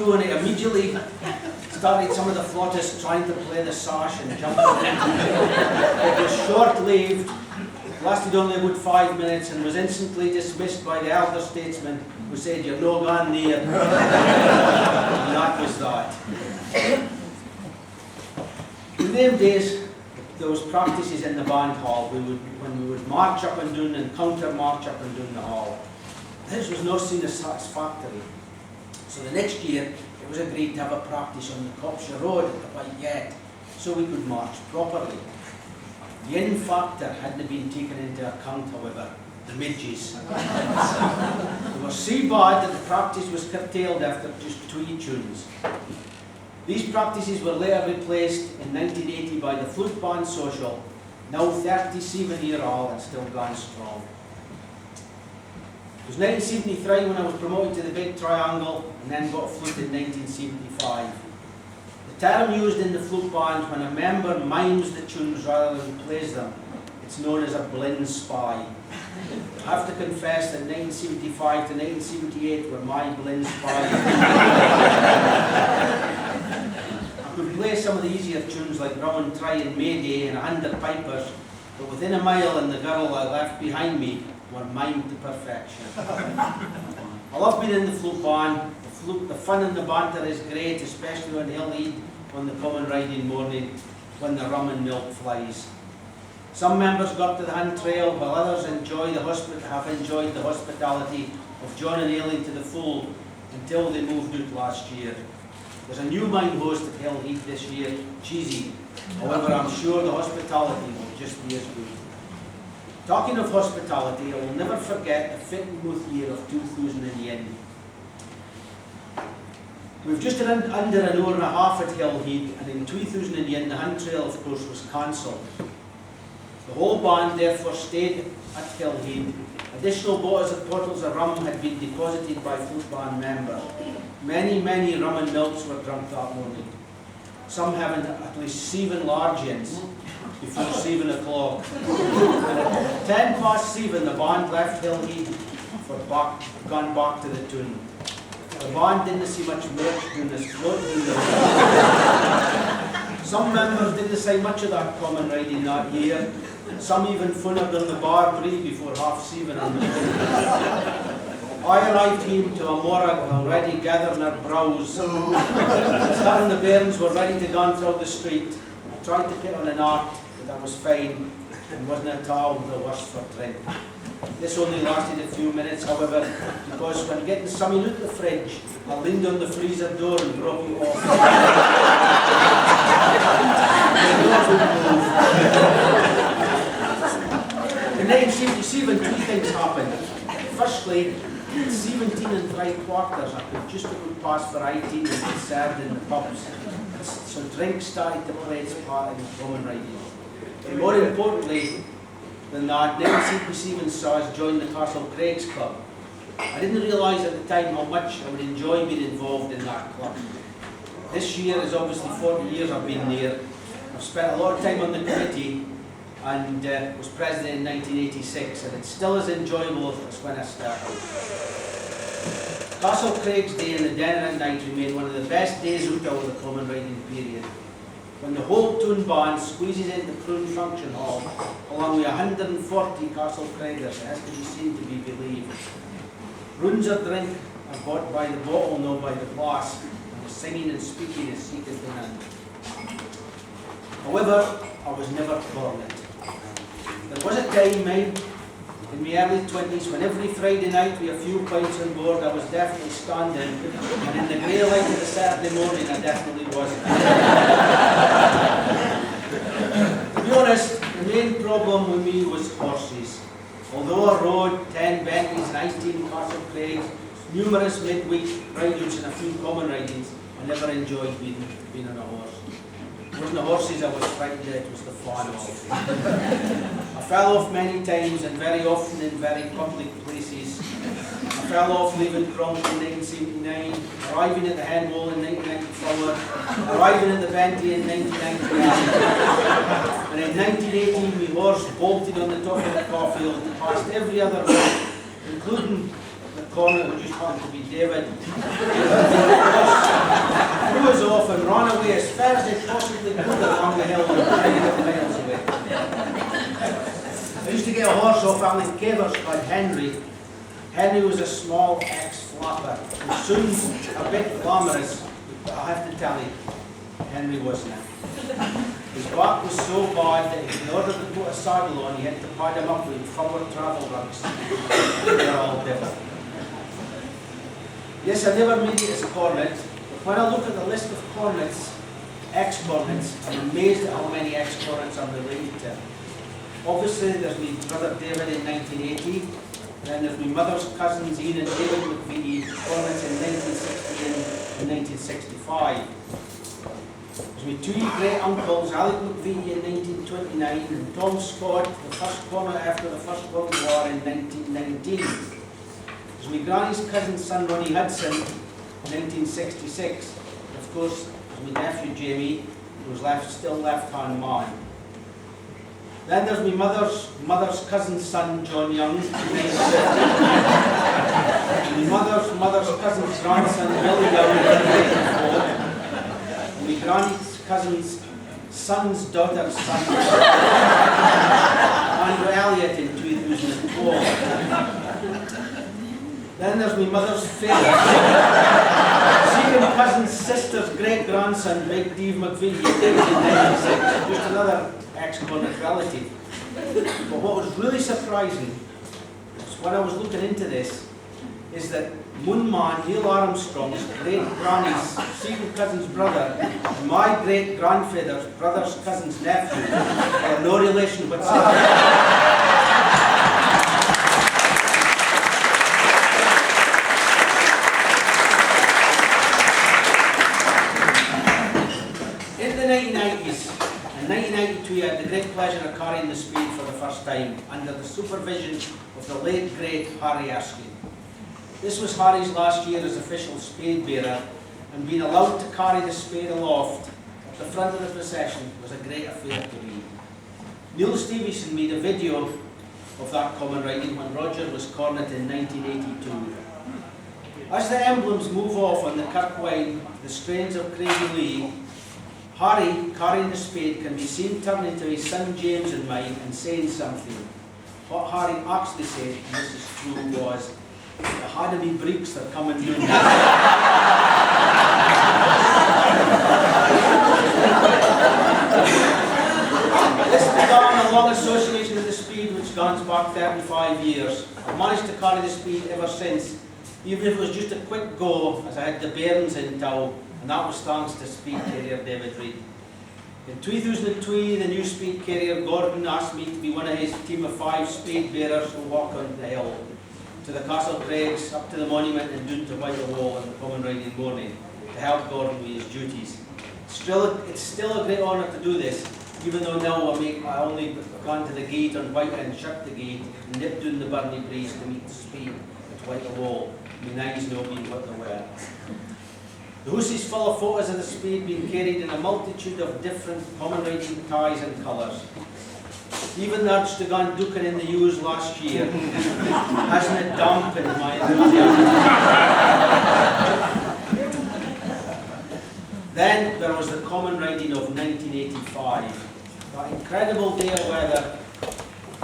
through and it immediately started some of the flautists trying to play the sash and jumping in. It was short-lived, lasted only about 5 minutes and was instantly dismissed by the elder statesman who said, "You're no gone near." And that was that. In them days, there was practices in the band hall. When we would march up and down and counter-march up and down the hall. This was not seen as satisfactory. So the next year, it was agreed to have a practice on the Copshire Road at the White Gate, so we could march properly. The in factor hadn't been taken into account, however, the midges. They were so bad that the practice was curtailed after just 2 tunes. These practices were later replaced in 1980 by the Flute Band Social, now 37-year-old and still going strong. It was 1973 when I was promoted to the Big Triangle and then got a flute in 1975. The term used in the flute band when a member mimes the tunes rather than plays them, it's known as a blind spy. I have to confess that 1975 to 1978 were my blind spies. I could play some of the easier tunes like Rowan Try and Mayday and 100 Pipers, but within a mile and the girl I left behind me were mimed to perfection. I love being in the flute band. The fun and the banter is great, especially on Hillhead on the common riding morning when the rum and milk flies. Some members got to the Hunt Trail while others have enjoyed the hospitality of John and Aileen to the full until they moved out last year. There's a new mine host at Hillhead this year, Cheesy. However, I'm sure the hospitality will just be as good. Talking of hospitality, I will never forget the Fittonmouth year of 2000. We've just done under an hour and a half at Hillhead, and in 2000 the Hunt Trail, of course, was cancelled. The whole band therefore stayed at Hillhead. Additional bottles of rum had been deposited by flute band members. Many rum and milks were drunk that morning. Some having at least 7 large ins before 7 o'clock. And at 7:10 the band left Hillhead gone back to the tune. The band didn't see much milk doing this float. Some members didn't say much of that common riding that year. Some even phoned on the bar brief before 7:30 on the morning. I arrived home to a morgue already gathering our brows. Stan and the bairns were ready to go through the street. I tried to put on an art, but that was fine and wasn't at all the worst for drink. This only lasted a few minutes, however, because when getting something out the fridge, I leaned on the freezer door and broke it off. In 1977, 2 things happened. Firstly, at 17 3/4, I could just about pass for 18 and be served in the pubs. So drink started to play its part in common riding. And more importantly than that, 1977 saw us join the Castle Craig's Club. I didn't realise at the time how much I would enjoy being involved in that club. This year is obviously 40 years I've been there. I've spent a lot of time on the committee and was president in 1986, and it's still as enjoyable as when I started. Castle Craig's Day and the dinner at night remain one of the best days out of the common riding period. When the whole tune band squeezes into Croon Function Hall, along with 140 Castle Craigers, it has to be seen to be believed. Runes of drink are bought by the bottle, no by the glass, and the singing and speaking is seated in. However, I was never cornered. There was a time, mate, in my early 20s, when every Friday night with a few pints on board, I was definitely standing, and in the grey light of the Saturday morning, I definitely wasn't. To be honest, the main problem with me was horses. Although I rode 10 Bentleys, 19 Castle Craigs, numerous midweek ride-outs and a few common ridings, I never enjoyed being on a horse. It wasn't the horses I was frightened at, it was the fun of. I fell off many times and very often in very public places. I fell off leaving Cronk in 1979, arriving at the Hen Wall in 1994, arriving at the Bentley in 1999, and in 1918 my horse bolted on the top of the Caulfield past every other road, including the corner, which just happened to be David. blew us off and ran away as far as they possibly could along the hill and 3 miles away. I used to get a horse off Langholm called Henry. Henry was a small ex-flapper, and soon a bit glamorous, but I have to tell you, Henry wasn't. His back was so bad that in order to put a saddle on, he had to pad him up with forward travel rugs. They're all different. Yes, I never made it as a cornet, but when I look at the list of cornets, ex-cornets, I'm amazed at how many ex-cornets I'm related to. Obviously, there's my brother David in 1980, then there's my mother's cousins Ian and David McVie, cornets in 1960 and 1965. There's my 2 great-uncles, Alec McVie in 1929 and Tom Scott, the first cornet after the First World War in 1919. There's my granny's cousin's son Ronnie Hudson in 1966. And of course, there's my nephew Jamie, who was still left-hand man. Then there's my mother's cousin's son John Young in 1970. My mother's cousin's grandson Billy Young in 1984. My granny's cousin's son's daughter's son Andrew Elliott in 2012. Then there's my mother's favourite second cousin's sister's great-grandson, Big Dave McVie, in 1996, just another ex-cornet relative. But what was really surprising was when I was looking into this, is that Moonman, Neil Armstrong's great-granny's second cousin's brother, and my great-grandfather's brother's cousin's nephew, are no relation whatsoever. In the 1990s, in 1992, I had the great pleasure of carrying the Spade for the first time under the supervision of the late great Harry Erskine. This was Harry's last year as official Spade bearer, and being allowed to carry the Spade aloft at the front of the procession was a great affair to me. Neil Stevieson made a video of that common riding when Roger was cornet in 1982. As the emblems move off on the Kirkwine, the strains of Crazy Lee, Harry, carrying the Spade, can be seen turning to his son James and mine and saying something. What Harry actually said, and this is true, was, "The had of me breeks are coming down." This began a long association with the Spade which goes back 35 years. I've managed to carry the Spade ever since, even if it was just a quick go, as I had the bearings in tow, and that was thanks to Spade carrier David Reid. In 2002, the new Spade carrier Gordon asked me to be one of his team of 5 Spade bearers who walk on the hill to the Castle Craigs, up to the monument and down to Whitehall on the common riding morning to help Gordon with his duties. It's still a great honour to do this, even though now I only gone to the gate on White and shut the gate and nipped down the Burnley breeze to meet the Spade at Whitehall. My eyes know being what they were. The house is full of photos of the Spade being carried in a multitude of different common riding ties and colours. Even the urge to go and duking in the ewes last year hasn't it dampened my enthusiasm. Then there was the common riding of 1985. That incredible day of weather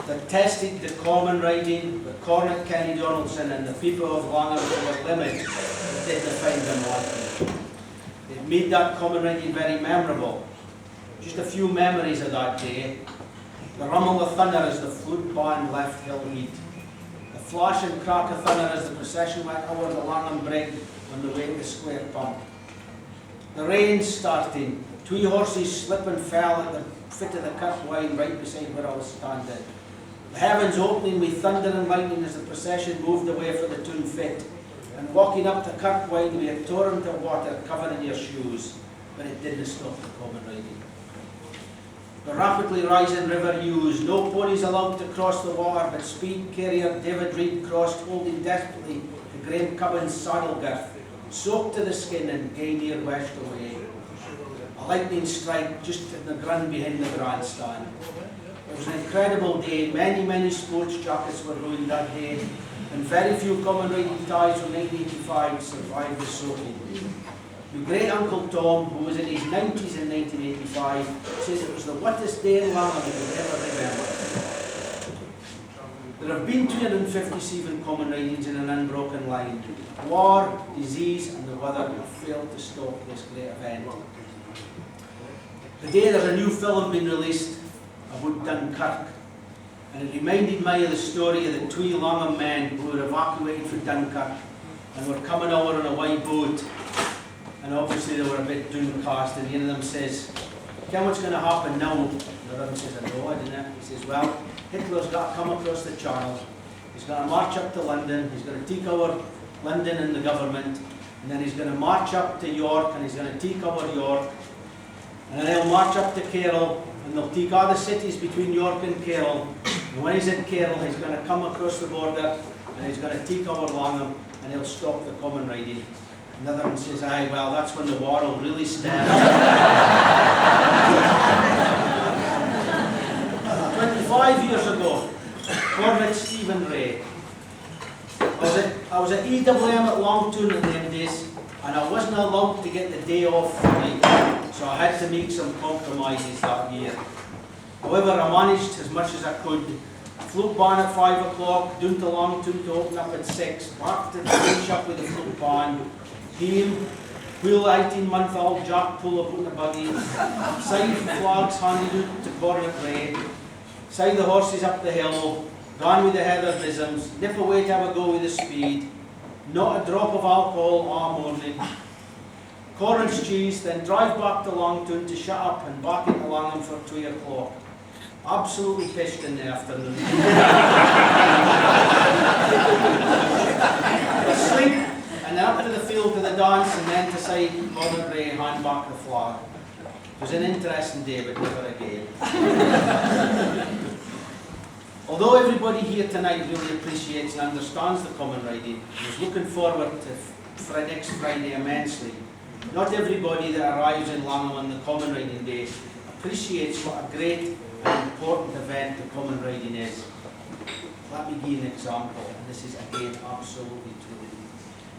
that tested the common riding, the Cornet Kenny Donaldson and the people of Langholm to their limit, but did they find them wanting. It made that common riding very memorable. Just a few memories of that day. The rumble of thunder as the flute band left Hillmead. The flash and crack of thunder as the procession went over the Langholm Brig on the way to the square pump. The rain starting, 2 horses slip and fell at the foot of the Kirkwine right beside where I was standing. The heavens opening with thunder and lightning as the procession moved away for the Toon Fit. And walking up the Kirkwine with a torrent of water covering your shoes, but it didn't stop the common riding. The rapidly rising river Hughes, no ponies allowed to cross the water, but Spade carrier David Reid crossed holding desperately to Graham Cubbin's saddle girth, soaked to the skin and Gainier west away. A lightning strike just in the ground behind the grandstand. It was an incredible day. Many sports jackets were ruined that day, and very few common riding ties from 1985 survived the soaking. My great uncle Tom, who was in his 90s in 1985, says it was the wettest day in Langholm he could ever remember. There have been 357 common ridings in an unbroken line. War, disease and the weather have failed to stop this great event. Today there's a new film being released about Dunkirk, and it reminded me of the story of the two Langholm men who were evacuated from Dunkirk and were coming over on a white boat, and obviously they were a bit downcast, and one of them says, "Ken, what's going to happen now?" The other one says, "I know, I didn't." He says, "Well, Hitler's got to come across the channel, he's going to march up to London, he's going to take over London and the government, and then he's going to march up to York and he's going to take over York, and then he'll march up to Carroll and they'll take all the cities between York and Carroll, and when he's in Carroll he's going to come across the border and he's going to take over Langholm and he'll stop the common riding." Another one says, "Aye, well, that's when the war will really start." 25 years ago, Cornets Stephen Ray. I was at EWM at Longtoon in them days, and I wasn't allowed to get the day off fully, so I had to make some compromises that year. However, I managed as much as I could. Flute band at 5 o'clock, down to Longtoon to open up at 6, back to finish up with the flute band, him, wheel 18-month-old Jack pull up in the buggy, side flags handed out to Cornet Ray, side the horses up the hill, gone with the heather bosoms, nip away to have a go with the Spade, not a drop of alcohol all morning. Cornet's cheese, then drive back to Longtoon to shut up and back into Langholm for 2 o'clock. Absolutely pissed in the afternoon. Sleep, and then up to the field to the dance, and then to say Cornet Ray hand back the flag. It was an interesting day, but never again. Although everybody here tonight really appreciates and understands the common riding, and is looking forward to next Friday immensely, not everybody that arrives in Langholm on the common riding day appreciates what a great and important event the common riding is. Let me give you an example, and this is again absolutely true.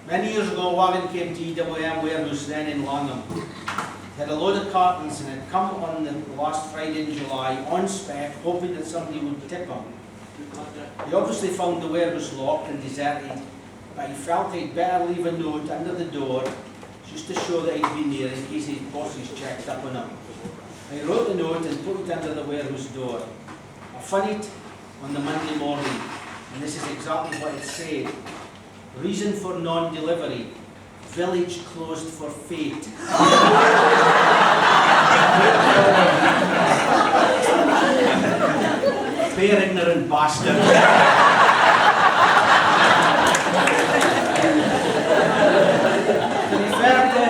Many years ago, a wagon came to EWM warehouse then in Langholm. It had a load of cartons and it had come on the last Friday in July on spec, hoping that somebody would tip him. He obviously found the warehouse locked and deserted, but he felt he'd better leave a note under the door just to show that he'd been there in case his bosses checked up on him. He wrote the note and put it under the warehouse door. I found it on the Monday morning, and this is exactly what it said. Reason for non-delivery. Village closed for fate. Fair ignorant bastard. To refer to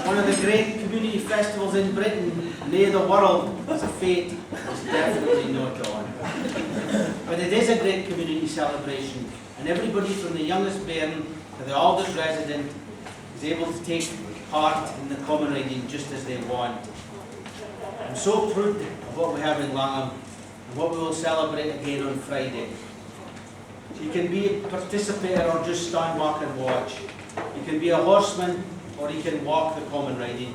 one of the great community festivals in Britain, Nay the World, as a fate is definitely not on. But it is a great community celebration, and everybody from the youngest bairn to the oldest resident is able to take part in the common riding just as they want. I'm so proud of what we have in Langholm and what we will celebrate again on Friday. You can be a participator or just stand back and watch. You can be a horseman or you can walk the common riding.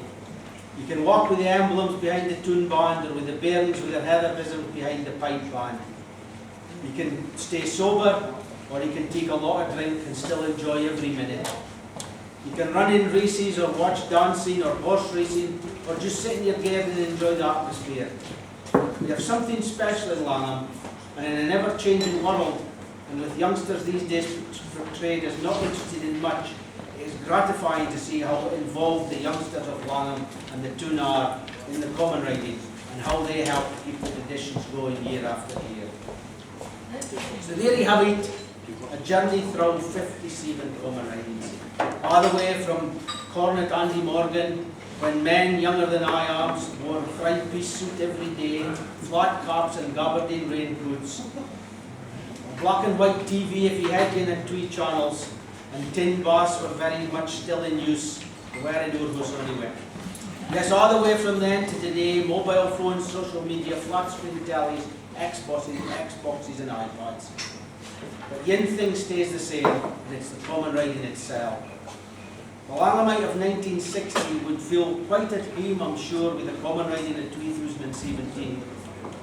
You can walk with the emblems behind the tune band or with the bairns with their heather bosoms behind the pipe band. You can stay sober or you can take a lot of drink and still enjoy every minute. You can run in races or watch dancing or horse racing or just sit in your garden and enjoy the atmosphere. We have something special in Langholm, and in an ever-changing world, and with youngsters these days portrayed as not interested in much, it is gratifying to see how involved the youngsters of Langholm and the Toon are in the common riding and how they help keep the traditions going year after year. So there you have it, a journey through 57 common ridings. All the way from Cornet Andy Morgan, when men younger than I am wore a five-piece suit every day, flat caps and gabardine raincoats, a black and white TV if you had in and 2 channels, and tin baths were very much still in use, wearing Urgus anyway. Yes, all the way from then to today, mobile phones, social media, flat screen tellies, Xboxes and iPads. But one thing stays the same, and it's the common riding itself. The Langholmite of 1960 would feel quite at home, I'm sure, with the common riding in 2017,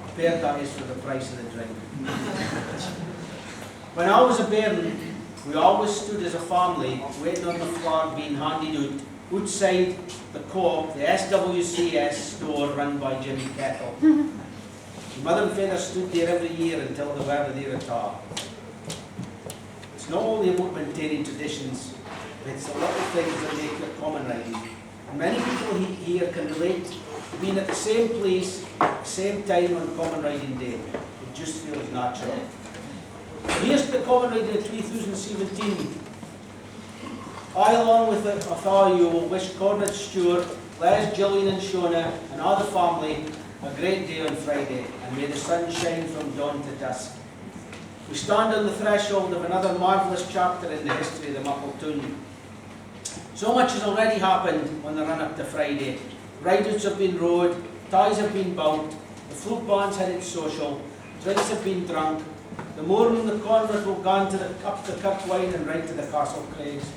compared that is for the price of the drink. When I was a bairn, we always stood as a family waiting on the flag being handed out outside the co-op, the SWCS store run by Jimmy Kettle. My mother and father stood there every year until they were there at all. It's not only about maintaining traditions, but it's the little things that make it common riding. And many people here can relate to being at the same place, at the same time on common riding day. It just feels natural. Here's the common riding of 2017. I, along with all you, will wish Cornets, Stuart, Les, Gillian and Shona and all the family a great day on Friday, and may the sun shine from dawn to dusk. We stand on the threshold of another marvellous chapter in the history of the Muckletown. So much has already happened on the run-up to Friday. Rideouts have been rode, ties have been bout, the flute band's had its social, drinks have been drunk, the morning the Cornet will go up to Kirkwine and right to the Castle Craigs.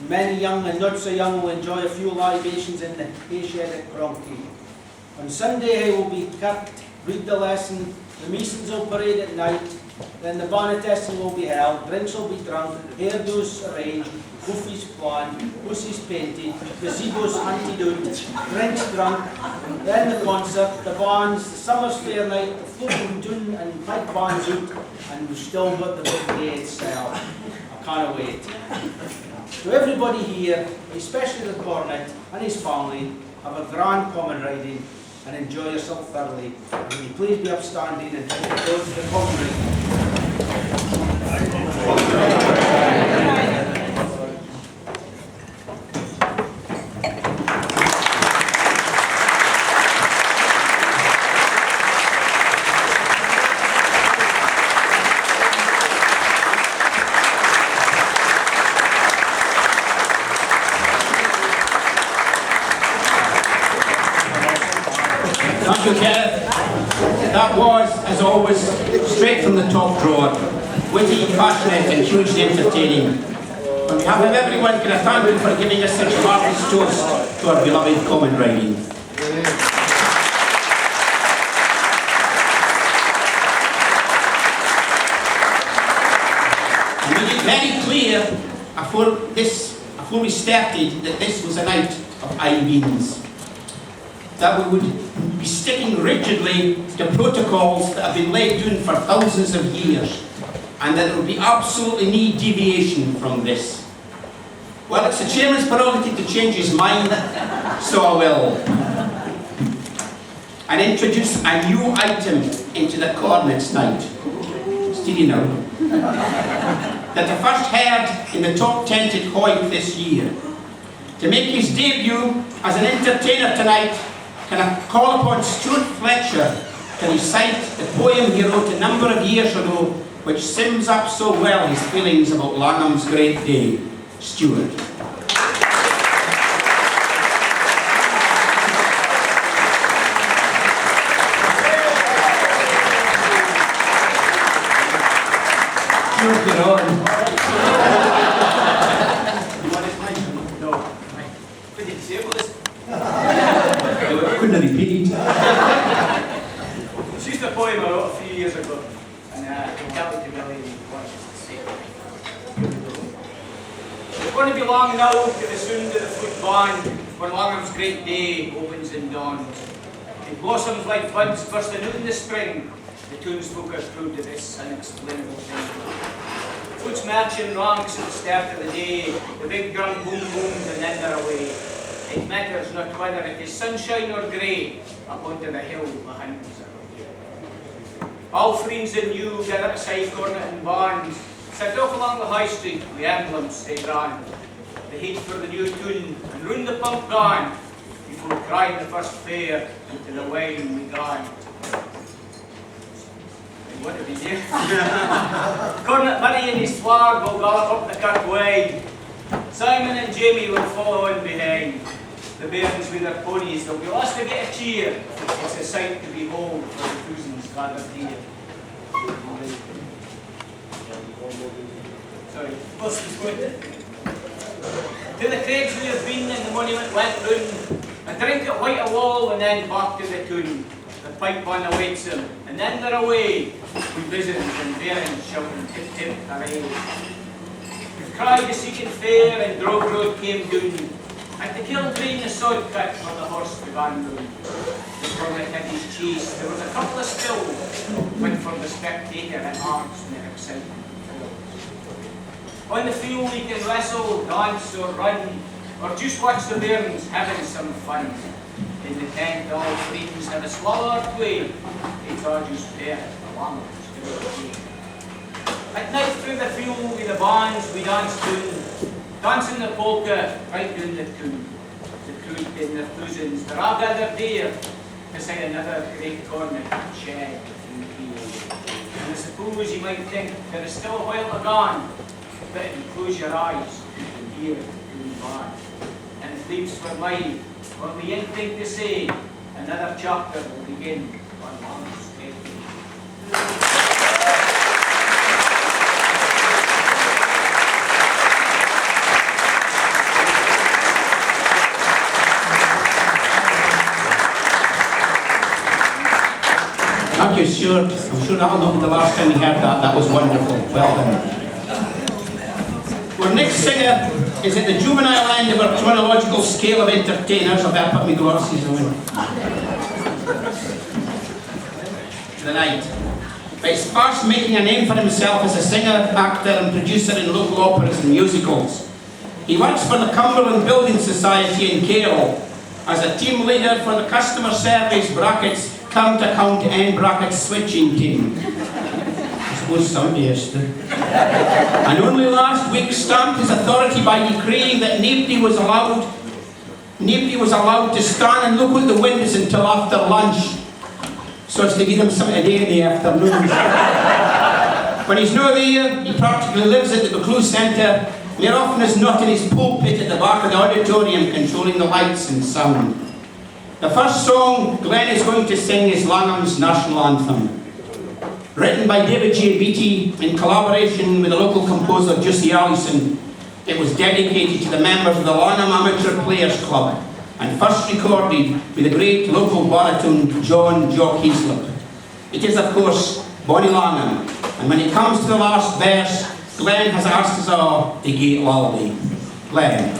Many young and not so young will enjoy a few libations in the hay shed at Cronky. On Sunday hay will be cut, read the lesson, the Masons will parade at night, then the bonnet testing will be held, drinks will be drunk, hairdos arranged, goofies planned, pussies painted, gazebos hunted out, drinks drunk, then the concert, the bands, the summer's fair night, the flute and tune and pipe bands out, and we've still got the big day itself. I can't wait. To everybody here, especially the Cornet and his family, have a grand common riding and enjoy yourself thoroughly. And will you please be upstanding and take the close to the common riding. Thank you, Kenneth. That was, as always, straight from the top drawer. Witty, passionate and hugely entertaining. On behalf of everyone, can I thank you for giving us such a marvellous toast to our beloved common riding. And we made very clear before we started that this was a night of I-beans. That we would be sticking rigidly to protocols that have been laid down for thousands of years, and that there would be absolutely no deviation from this. Well, it's the chairman's prerogative to change his mind, so I will. And introduce a new item into the Cornets night. Steady now. That I first heard in the top tent at Hoyt this year. To make his debut as an entertainer tonight, can I call upon Stuart Fletcher to recite the poem he wrote a number of years ago, which sums up so well his feelings about Langholm's great day. Stuart. Stuart, you're on. No. What did you say about this? I couldn't repeat. It's just a poem I wrote a few years ago, and I can't wait to really watch it to see it. It's going to be long now to the sound of the flute band when Langholm's great day opens and dawns. It blossoms like buds bursting out in the spring. The townsfolk are proud of this unexplainable thing. The flute's marching ranks at the start of the day. The big drum boom booms and then they're away. It matters not whether it is sunshine or grey up onto the hill behind us. All friends and you gather beside Cornet and bands, set off along the high street with emblems they brand. They head for the new tune and round the pump gone before crying the first fare into the wine we grind. What did he do? Cornet Murray and his flag will gallop up the Kirkwine. Simon and Jamie will follow in behind. The bairns with their ponies, they'll be last to get a cheer. It's a sight to behold for the thousands gathered here. Sorry, monument went round, a drink at White Wall and then back to the tune. The pipe man awaits them, and then they're away, with buzzings and bearings shouting tip tip hooray. The cry the seeking fair and Grove Road came down. At the Kilgreen the sod pit where the horse began round. The Cornet had his chase, there was a couple of spills, went for the spectator and hearts in their excitement. On the field you can wrestle, dance or run, or just watch the bairns having some fun. In the tent all friends have a swallow or tway, it's all just there, along with At night through the field with the bands we danced tune, dancing the polka right down the tune. The creek in their bosoms, they're all gathered there, beside another great cornet shed in field. And I suppose you might think there is still a while to gone, but if you close your eyes, you can hear it going by. And it leaves for mine what we ain't think to say, another chapter will begin on Langholm's Spade. Thank you, Stuart. I'm sure that'll not be the last time we heard that. That was wonderful. Well done. Our next singer is at the juvenile end of our chronological scale of entertainers. I better put my glasses on. Tonight. He's fast making a name for himself as a singer, actor and producer in local operas and musicals. He works for the Cumberland Building Society in Cale as a team leader for the customer service brackets count-to-count end brackets switching team. I suppose somebody has to. And only last week stamped his authority by decreeing that nobody was allowed to stand and look out the windows until after lunch, so as to give him something to do in the afternoon. When he's not there, he practically lives at the Buccleuch Centre, more often as not in his pulpit at the back of the auditorium, controlling the lights and sound. The first song Glenn is going to sing is Langholm's National Anthem. Written by David J. Beattie in collaboration with the local composer Jussie Allison, it was dedicated to the members of the Langholm Amateur Players Club and first recorded with the great local baritone John Jock Heaslip. It is, of course, Bonnie Langholm, and when it comes to the last verse, Glenn has asked us all to get lullaby. Glenn.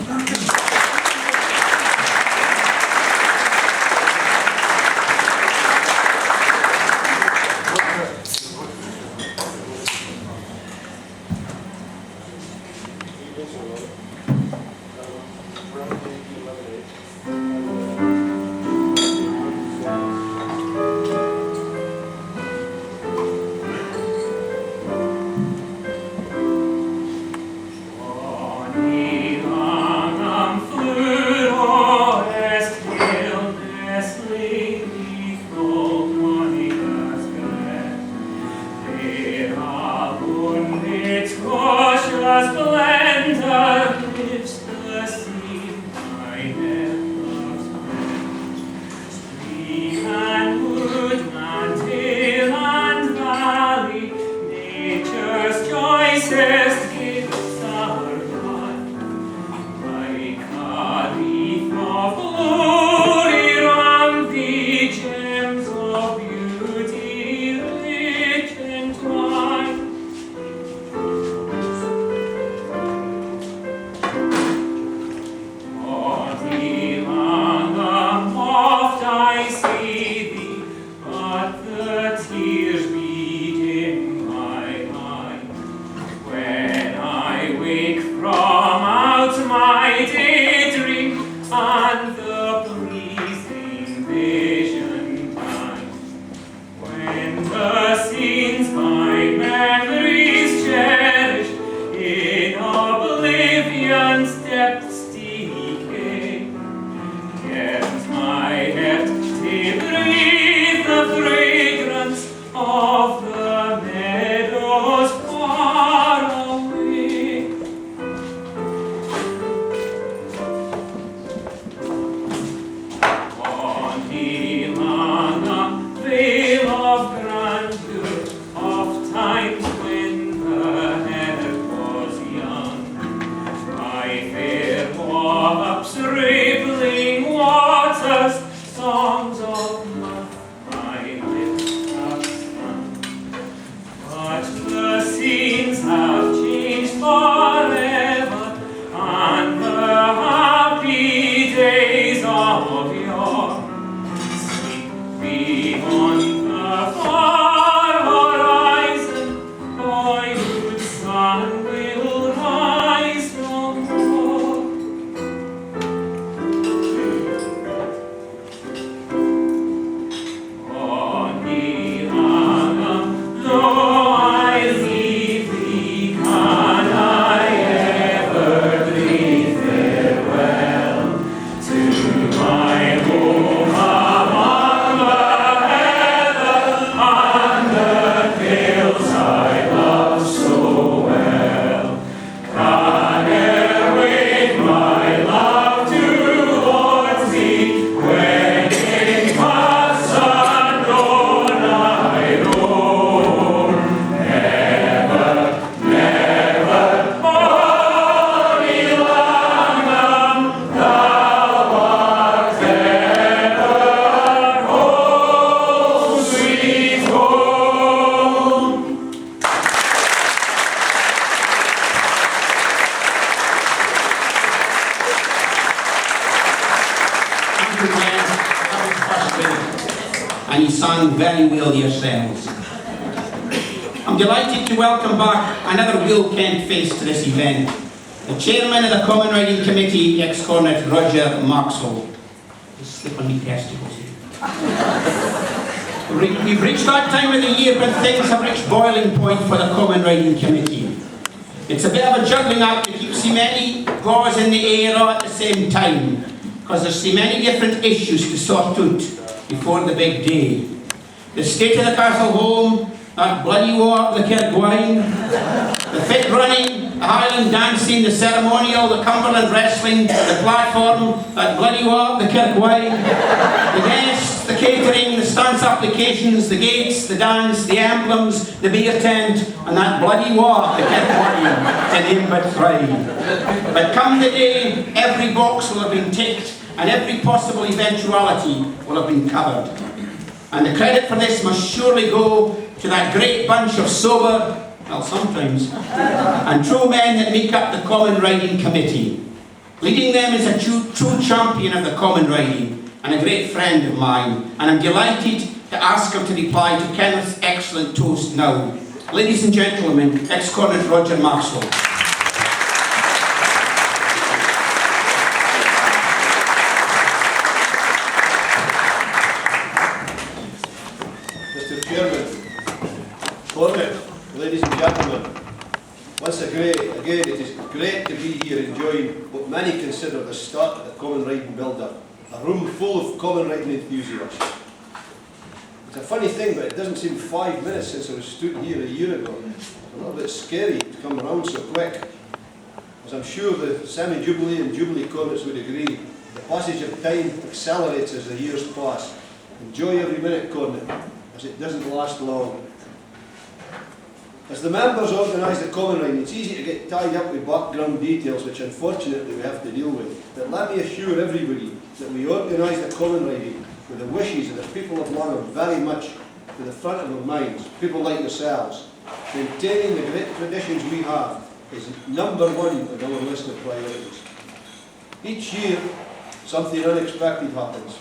Fair and he sang very well yourselves. I'm delighted to welcome back another Will Kent face to this event, the chairman of the Common Riding Committee, ex-Cornet Roger Maxwell. Just slip on me testicles here. We've reached that time of the year when things have reached boiling point for the Common Riding Committee. It's a bit of a juggling act to keep so many balls in the air all at the same time, because there's so many different issues to sort out before the big day. The state of the castle home, that bloody war at the Kirkwine, the fit running, the Highland dancing, the ceremonial, the Cumberland wrestling, the platform, that bloody war at the Kirkwine, the guests, the catering, the stance applications, the gates, the dance, the emblems, the beer tent, and that bloody war at the Kirkwine, to name but three. But come the day, every box will have been ticked, and every possible eventuality will have been covered. And the credit for this must surely go to that great bunch of sober, well sometimes, and true men that make up the Common Riding Committee. Leading them is a true champion of the Common Riding and a great friend of mine, and I'm delighted to ask him to reply to Kenneth's excellent toast now. Ladies and gentlemen, ex-Cornet Roger Maxwell. Cornet, ladies and gentlemen, once again it is great to be here enjoying what many consider the start of the Common Riding build-up, a room full of Common Riding enthusiasts. It's a funny thing, but it doesn't seem 5 minutes since I was stood here a year ago. It's a little bit scary to come around so quick. As I'm sure the semi-Jubilee and Jubilee Cornets would agree, the passage of time accelerates as the years pass. Enjoy every minute, Cornet, as it doesn't last long. As the members organise the Common Riding, it's easy to get tied up with background details, which unfortunately we have to deal with. But let me assure everybody that we organise the Common Riding with the wishes of the people of Langholm very much to the front of our minds, people like yourselves. Maintaining the great traditions we have is number one on our list of priorities. Each year, something unexpected happens.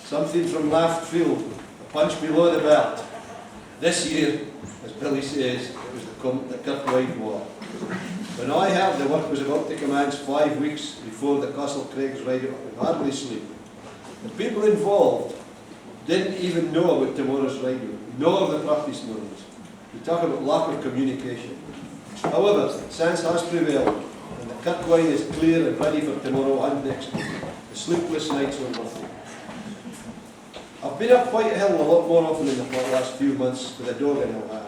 Something from left field, a punch below the belt. This year, as Billy says, it was the Kirkwine War. When I heard the work was about to commence 5 weeks before the Castle Craig's ride, I could hardly sleep. The people involved didn't even know about tomorrow's riding, nor the practice mornings. We talk about lack of communication. However, sense has prevailed, and the Kirkwine is clear and ready for tomorrow and next week. The sleepless nights were worth it. I've been up White Hill a lot more often in the last few months with a dog in my hand.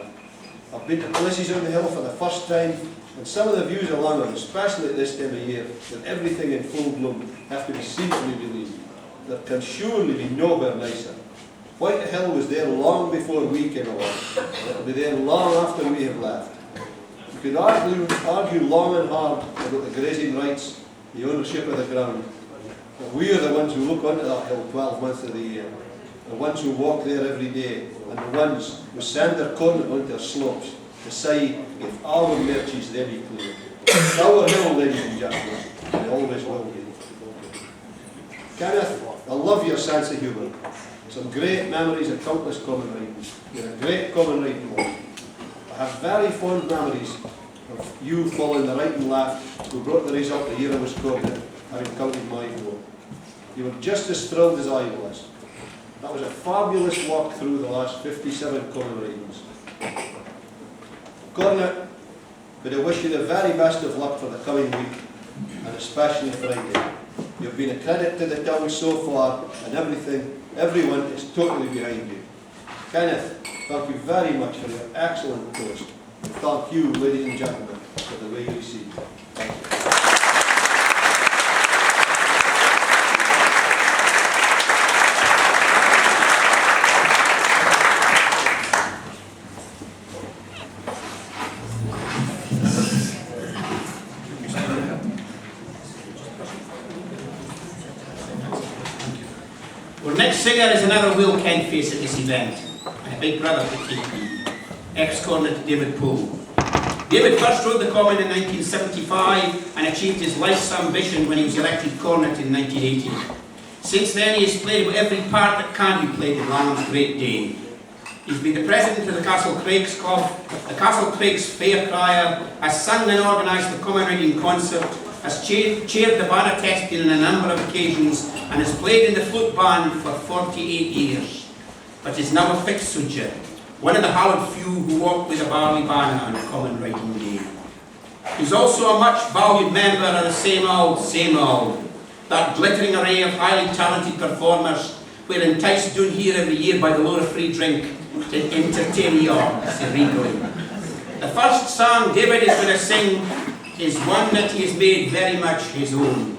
I've been to places on the hill for the first time, and some of the views of Langholm, especially at this time of year, with everything in full bloom, have to be seen to be believed. There can surely be nowhere nicer. White Hill was there long before we came along, and it will be there long after we have left. We could argue long and hard about the grazing rights, the ownership of the ground, but we are the ones who look onto that hill 12 months of the year. The ones who walk there every day, and the ones who send their cornet onto their slopes to decide if our merches they be clear. It's our hill, ladies and gentlemen, and it always will be. Kenneth, I love your sense of humour. Some great memories of countless Common Riding. You're a great Common Riding boy. I have very fond memories of you following the right and left, who brought the result the year I was Cornet, having counted my vote. You were just as thrilled as I was. That was a fabulous walk through the last 57 Common Ridings. Cornet, but I wish you the very best of luck for the coming week, and especially Friday. You've been a credit to the town so far, and everyone is totally behind you. Kenneth, thank you very much for your excellent toast. And thank you, ladies and gentlemen, for the way you received it. Thank you. Our next singer is another Will Kent face at this event, and a big brother to KP, ex-Cornet David Poole. David first rode the Common in 1975 and achieved his life's ambition when he was elected Cornet in 1980. Since then he has played every part that can be played in Langholm's great day. He's been the president of the Castle Craigs Club, the Castle Craigs Fair Crier, has sung and organised the Common Riding Concert, has chaired the banner testing on a number of occasions, and has played in the flute band for 48 years, but is now a fixed soldier, one of the hallowed few who walk with a barley banner on a Common Riding Day. He's also a much valued member of the same old, that glittering array of highly talented performers who are enticed down here every year by the lure of free drink to entertain you cerebrally. The first song David is going to sing is one that he has made very much his own.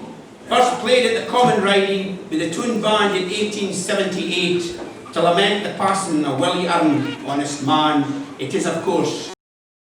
First played at the Common Riding with the Tune Band in 1878 to lament the passing of Willie Aaron, honest man. It is, of course,